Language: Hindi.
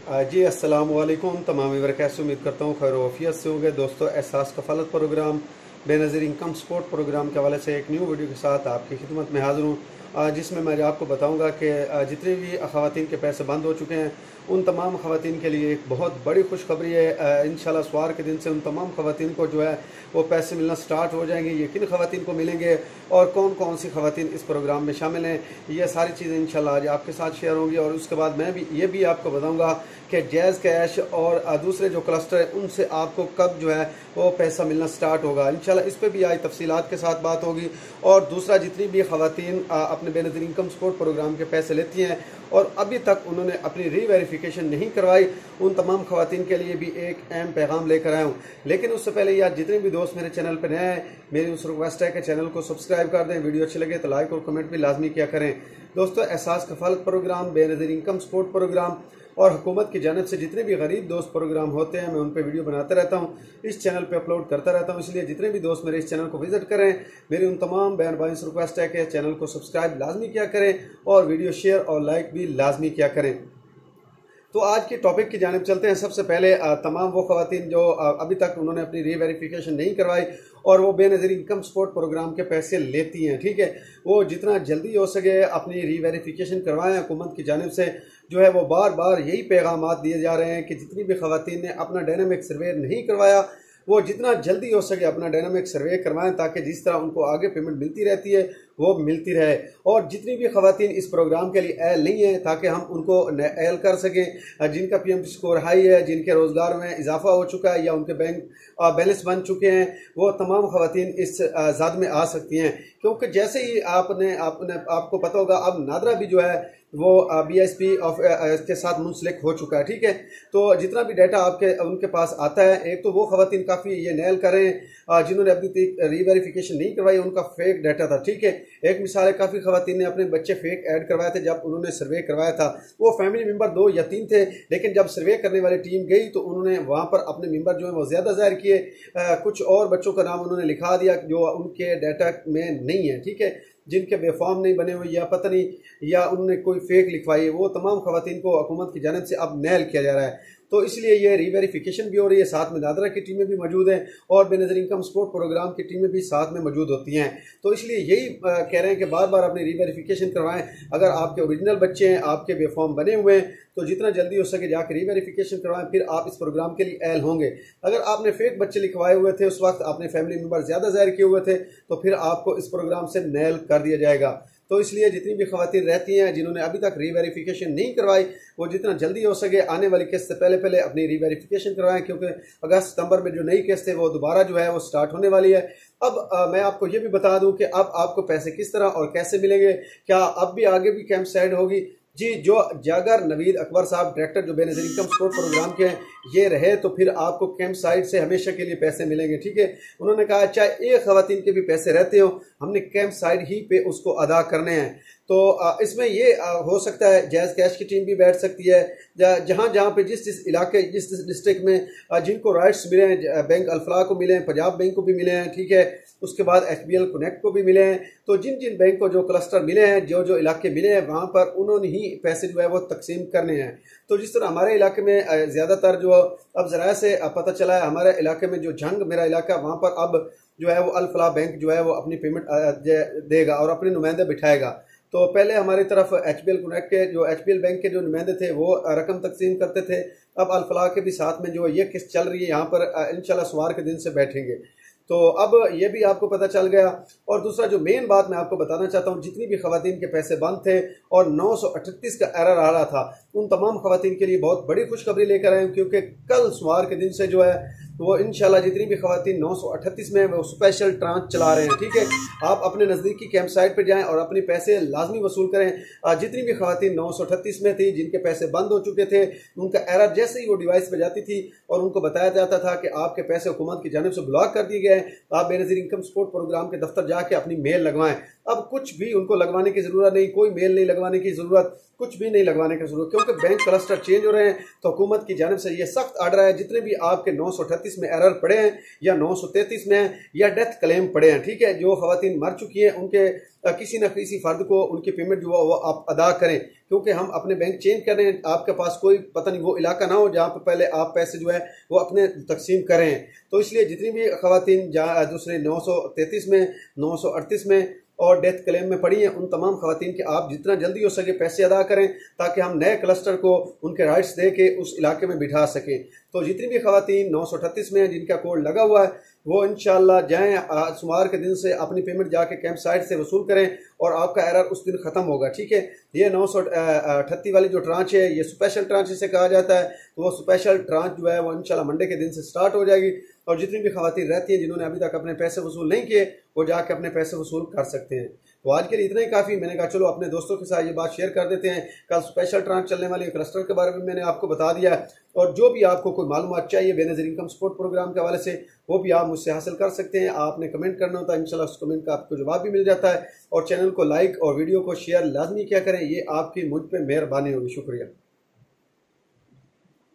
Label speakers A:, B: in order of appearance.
A: जी अस्सलाम वालेकुम तमाम व्यूअर, कैसे उम्मीद करता हूँ खैर वफियत से होंगे। दोस्तों, Ehsaas Kafaalat programme Benazir income support programme के हवाले से एक न्यू वीडियो के साथ आपकी खिदमत में हाज़िर हूँ, जिसमें मैं आपको बताऊँगा कि जितने भी ख़वातीन के पैसे बंद हो चुके हैं उन तमाम ख़वातीन के लिए एक बहुत बड़ी खुशखबरी है। इंशाल्लाह सोमवार के दिन से उन तमाम ख़वातीन को जो है वो पैसे मिलना स्टार्ट हो जाएंगे। ये किन ख़वातीन को मिलेंगे और कौन कौन सी ख़वातीन इस प्रोग्राम में शामिल हैं, ये सारी चीज़ें इंशाल्लाह आज आपके साथ शेयर होंगी। और उसके बाद मैं भी ये भी आपको बताऊँगा कि जैज़ कैश और दूसरे जो क्लस्टर है उनसे आपको कब जो है वो पैसा मिलना स्टार्ट होगा। इंशाल्लाह इस पर भी आज तफसीलात के साथ बात होगी। और दूसरा, जितनी भी ख़वातीन अपने बेनज़ीर इनकम सपोर्ट प्रोग्राम के पैसे लेती हैं और अभी तक उन्होंने अपनी रीवेरिफिकेशन नहीं करवाई, उन तमाम ख़वातीन के लिए भी एक अहम पैगाम लेकर आया हूँ। लेकिन उससे पहले यार, जितने भी दोस्त मेरे चैनल पर नए हैं, मेरी उस रिक्वेस्ट है कि चैनल को सब्सक्राइब कर दें, वीडियो अच्छी लगे तो लाइक और कमेंट भी लाजमी किया करें। दोस्तों, Ehsaas Kafaalat programme, Benazir income support programme और हुकूमत की जानिब से जितने भी गरीब दोस्त प्रोग्राम होते हैं मैं उन पर वीडियो बनाता रहता हूँ, इस चैनल पे अपलोड करता रहता हूँ। इसलिए जितने भी दोस्त मेरे इस चैनल को विजिट करें, मेरी उन तमाम बहन भाइयों से रिक्वेस्ट है कि चैनल को सब्सक्राइब लाजमी किया करें और वीडियो शेयर और लाइक भी लाजमी किया करें। तो आज के टॉपिक की जानिब चलते हैं। सबसे पहले तमाम वो ख़वातीन जो अभी तक उन्होंने अपनी रीवेरिफिकेशन नहीं करवाई और वो बेनज़ीर इनकम सपोर्ट प्रोग्राम के पैसे लेती हैं, ठीक है, वो जितना जल्दी हो सके अपनी रीवेरिफिकेशन करवाएं। हुकूमत की जानिब से जो है वो बार बार यही पैगाम दिए जा रहे हैं कि जितनी भी ख़वातीन ने अपना डायनामिक सर्वे नहीं करवाया वो जितना जल्दी हो सके अपना डायनामिक सर्वे करवाएं, ताकि जिस तरह उनको आगे पेमेंट मिलती रहती है वो मिलती रहे। और जितनी भी ख़वातीन इस प्रोग्राम के लिए अहल नहीं है, ताकि हम उनको अहल कर सकें, जिनका पीएम स्कोर हाई है, जिनके रोज़गार में इजाफा हो चुका है या उनके बैंक बैलेंस बन चुके हैं, वो तमाम ख़वातीन इस ज़ाद में आ सकती हैं। क्योंकि जैसे ही आपको पता होगा, अब नादरा भी जो है वो BSP के साथ मुंसलिक हो चुका है, ठीक है। तो जितना भी डाटा उनके पास आता है, एक तो वो ख़वातीन काफ़ी ये नैल करें जिन्होंने अभी तक रीवेरिफिकेशन नहीं करवाई, उनका फेक डाटा था, ठीक है। एक मिसाल है, काफ़ी ख़वातीन ने अपने बच्चे फेक ऐड करवाए थे जब उन्होंने सर्वे करवाया था। वो फैमिली मेम्बर 2 या 3 थे, लेकिन जब सर्वे करने वाली टीम गई तो उन्होंने वहाँ पर अपने मेम्बर जो है वो ज़्यादा ज़ाहिर किए, कुछ और बच्चों का नाम उन्होंने लिखा दिया जो उनके डाटा में नहीं है, ठीक है, जिनके बेफॉर्म नहीं बने हुए या पता नहीं, या उन्होंने कोई फेक लिखवाई। वो तमाम ख़वातीन को हुकूमत की जानिब से अब नैल किया जा रहा है। तो इसलिए ये रीवेरिफिकेशन भी हो रही है, साथ में नादरा की टीमें भी मौजूद हैं और बेनज़ीर इनकम सपोर्ट प्रोग्राम की टीमें भी साथ में मौजूद होती हैं। तो इसलिए यही कह रहे हैं कि बार बार अपनी रीवेरिफिकेशन करवाएं। अगर आपके ओरिजिनल बच्चे हैं, आपके बेफॉर्म बने हुए हैं, तो जितना जल्दी हो सके जाकर रीवेरिफिकेशन करवाएं, फिर आप इस प्रोग्राम के लिए अहल होंगे। अगर आपने फेक बच्चे लिखवाए हुए थे, उस वक्त आपने फैमिली मेम्बर ज़्यादा ज़ाहिर किए हुए थे, तो फिर आपको इस प्रोग्राम से नैल कर दिया जाएगा। तो इसलिए जितनी भी ख़वातीन रहती हैं जिन्होंने अभी तक रीवेरिफिकेशन नहीं करवाई, वो जितना जल्दी हो सके आने वाली किस्त से पहले पहले अपनी रीवेरिफिकेशन करवाएं, क्योंकि अगस्त सितंबर में जो नई किस्त है वो दोबारा जो है वो स्टार्ट होने वाली है। अब मैं आपको ये भी बता दूं कि अब आपको पैसे किस तरह और कैसे मिलेंगे, क्या अब भी आगे भी कैंप साइड होगी। जी, जो जागर नवीद अकबर साहब डायरेक्टर जो बेनज़ीर इनकम सपोर्ट प्रोग्राम के हैं, ये रहे तो फिर आपको कैंप साइड से हमेशा के लिए पैसे मिलेंगे, ठीक है। उन्होंने कहा चाहे एक ख़वातीन के भी पैसे रहते हो, हमने कैंप साइड ही पे उसको अदा करने हैं। तो इसमें ये हो सकता है जैज़ कैश की टीम भी बैठ सकती है, जहाँ जहाँ पे जिस इलाके जिस डिस्ट्रिक्ट में जिनको राइट्स मिले हैं, बैंक अल्फलाह को मिले हैं, पंजाब बैंक को भी मिले हैं, ठीक है, उसके बाद HBL कनेक्ट को भी मिले हैं। तो जिन जिन बैंक को जो क्लस्टर मिले हैं, जो जो इलाके मिले हैं, वहाँ पर उन्होंने ही पैसे जो है वो तकसीम करने हैं। तो जिस तरह हमारे इलाके में ज़्यादातर जो अब ज़रा से पता चला है, हमारे इलाके में जो जंग मेरा इलाका, वहाँ पर अब जो है वो अल-फलाह बैंक जो है वो अपनी पेमेंट देगा और अपने नुमाइंदे बिठाएगा। तो पहले हमारी तरफ HBL कनेक्ट के जो HBL बैंक के जो नुमाइंदे थे वो रकम तकसीम करते थे। अब अल-फलाह के भी साथ में जो ये किस्त चल रही है, यहाँ पर इंशाल्लाह सोमवार के दिन से बैठेंगे। तो अब ये भी आपको पता चल गया। और दूसरा जो मेन बात मैं आपको बताना चाहता हूँ, जितनी भी ख़वातीन के पैसे बंद थे और 938 का एरर आ रहा था, उन तमाम ख़वातीन के लिए बहुत बड़ी खुशखबरी लेकर आए, क्योंकि कल सोमवार के दिन से जो है वो इंशाल्लाह जितनी भी ख़वातीन 938 में वो स्पेशल ट्रांच चला रहे हैं, ठीक है। आप अपने नज़दीकी कैंप साइट पर जाएं और अपने पैसे लाजमी वसूल करें। जितनी भी ख़वातीन 938 में थी, जिनके पैसे बंद हो चुके थे, उनका एरर जैसे ही वो डिवाइस पर जाती थी और उनको बताया जाता था कि आपके पैसे हुकूमत की जानिब से ब्लॉक कर दिए गए, तो आप बेनज़ीर इनकम सपोर्ट प्रोग्राम के दफ्तर जाके अपनी मेल लगवाएं। अब कुछ भी उनको लगवाने की ज़रूरत नहीं, कोई मेल नहीं लगवाने की ज़रूरत, कुछ भी नहीं लगवाने की जरूरत, क्योंकि बैंक क्लस्टर चेंज हो रहे हैं। तो हुकूमत की जानिब से ये सख्त आर्डर है, जितने भी आपके 938 में एरर पड़े हैं या 933 में या डेथ क्लेम पड़े हैं, ठीक है, जो खवातीन मर चुकी हैं उनके किसी न किसी फर्द को उनकी पेमेंट जो है वो आप अदा करें, क्योंकि हम अपने बैंक चेंज कर रहे हैं। आपके पास कोई पता नहीं वो इलाका ना हो जहाँ पर पहले आप पैसे जो है वो अपने तकसीम करें। तो इसलिए जितनी भी खवातीन दूसरे 933 में 938 में और डेथ क्लेम में पड़ी हैं, उन तमाम खवातीन के आप जितना जल्दी हो सके पैसे अदा करें, ताकि हम नए क्लस्टर को उनके राइट्स दे के उस इलाके में बिठा सकें। तो जितनी भी खवातीन 938 में हैं जिनका कोड लगा हुआ है, वो इंशाल्लाह जाएं, सोमवार के दिन से अपनी पेमेंट जाके कैंप साइट से वसूल करें और आपका एरर उस दिन ख़त्म होगा, ठीक है। ये 938 वाली जो ट्रांच है, ये स्पेशल ट्रांच इसे कहा जाता है। तो वो स्पेशल ट्रांच जो है वो इंशाल्लाह मंडे के दिन से स्टार्ट हो जाएगी, और जितनी भी खवातीन रहती हैं जिन्होंने अभी तक अपने पैसे वसूल नहीं किए, वो जाके अपने पैसे वसूल कर सकते हैं। तो आज के लिए इतना ही काफ़ी। मैंने कहा चलो अपने दोस्तों के साथ ये बात शेयर कर देते हैं। कल स्पेशल ट्रांच चलने वाले क्लस्टर के बारे में मैंने आपको बता दिया है, और जो भी आपको कोई मालूमात चाहिए बेनज़ीर इनकम सपोर्ट प्रोग्राम के हवाले से, वो भी आप मुझसे हासिल कर सकते हैं। आपने कमेंट करना होता है, इंशाल्लाह उस कमेंट का आपको जवाब भी मिल जाता है। और चैनल को लाइक और वीडियो को शेयर लाजमी क्या करें, ये आपकी मुझ पर मेहरबानी होगी। शुक्रिया।